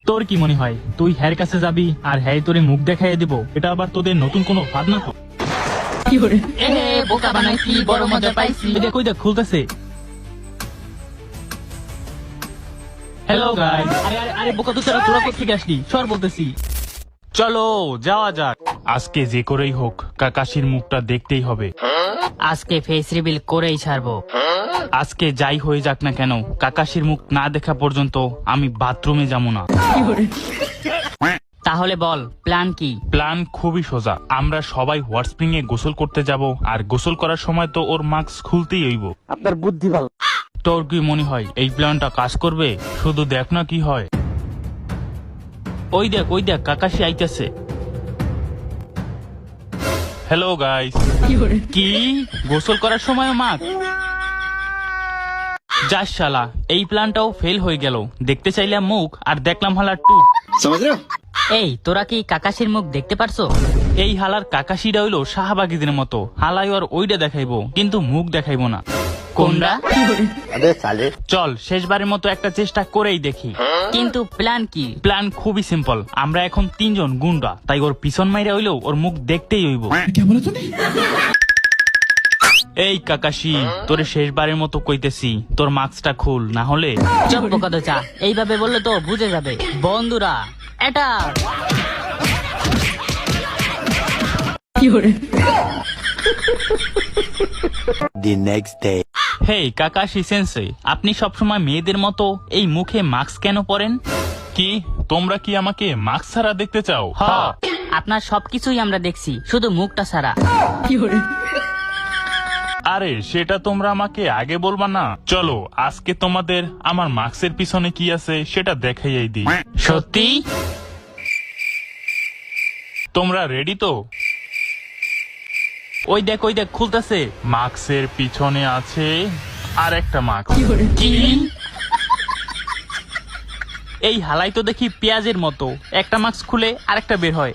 তোর কি মনে হয় তুই হ্যার কাছে যাবি আর হ্যাঁ তোরে মুখ দেখাইয়া দিব? এটা আবার তোদের নতুন কোনো ফাঁদ না তো? বোকা বানাইছি, বড় মজা পাইছি। কই দেখ খুলতেছে। Hello guys. আরে বোকা তো তোরা কোথেকে আসলি? সর বলতেছি। চলো যাওয়া যাক। আজকে যে করেই হোক কাকাশির মুখটা দেখতেই হবে। আজকে ফেস রিভিল করেই ছাড়বো। আজকে যাই হয়ে যাক না কেন, কাকাশির মুখ না দেখা পর্যন্ত আমি বাথরুমে যাবো না। তাহলে বল প্ল্যান কি? প্ল্যান খুবই সোজা। আমরা সবাই হট স্প্রিং এ গোসল করতে যাব, আর গোসল করার সময় তো ওর মাস্ক খুলতেই হইব। আপনার বুদ্ধি ভালো। তোর কি মনে হয় এই প্ল্যানটা কাজ করবে? শুধু দেখ না কি হয়। ওই দেখ কাকাশি আইতেছে। Hello guys. কি গোসল করার সময় মাস্ক? যাস শালা, এই প্ল্যানটাও ফেল হয়ে গেল। দেখতে চাইলাম মুখ আর দেখলাম হালার টুক। এই তোরা কি কাকাশির মুখ দেখতে পারছো? এই হালার কাকাশিটা হইলো শাহবাগীদের মতো। হালাই আর ওইটা দেখাইবো, কিন্তু মুখ দেখাইবো না। কোনটা? চল শেষবারের মতো একটা চেষ্টা করেই দেখি। কিন্তু প্ল্যান কি? প্ল্যান খুবই সিম্পল। আমরা এখন 3 জন গুন্ডা, তাই ওর পিছন মাইরা হইলেও ওর মুখ দেখতেই হইব। এই কাকাশি, তোরে শেষবারের মতো কইতেছি, তোর মাস্কটা খুল, না হলে। চুপ বোকা তো চা, এইভাবে বললে তো বুঝে যাবে। বন্ধুরা এটা The next day. Hey Kakashi sensei, আপনি সবসময় মেয়েদের মতো এই মুখে মাস্ক কেন পরেন? কি তোমরা কি আমাকে মাস্ক ছাড়া দেখতে চাও? হ্যাঁ। আপনার সবকিছুই আমরা দেখছি, শুধু মুখটা ছাড়া। আরে সেটা তোমরা আমাকে আগে বলবা না? চলো আজকে তোমাদের আমার মাস্কের পিছনে কি আছে সেটা দেখাইয়াই দিই। সত্যি? তোমরা রেডি তো? ওই দেখ খুলতেছে। মাস্কের পিছনে আছে আর একটা মাস্ক। কি? এই হালাই তো দেখি পেঁয়াজের মতো, একটা মাস্ক খুলে আরেকটা বের হয়।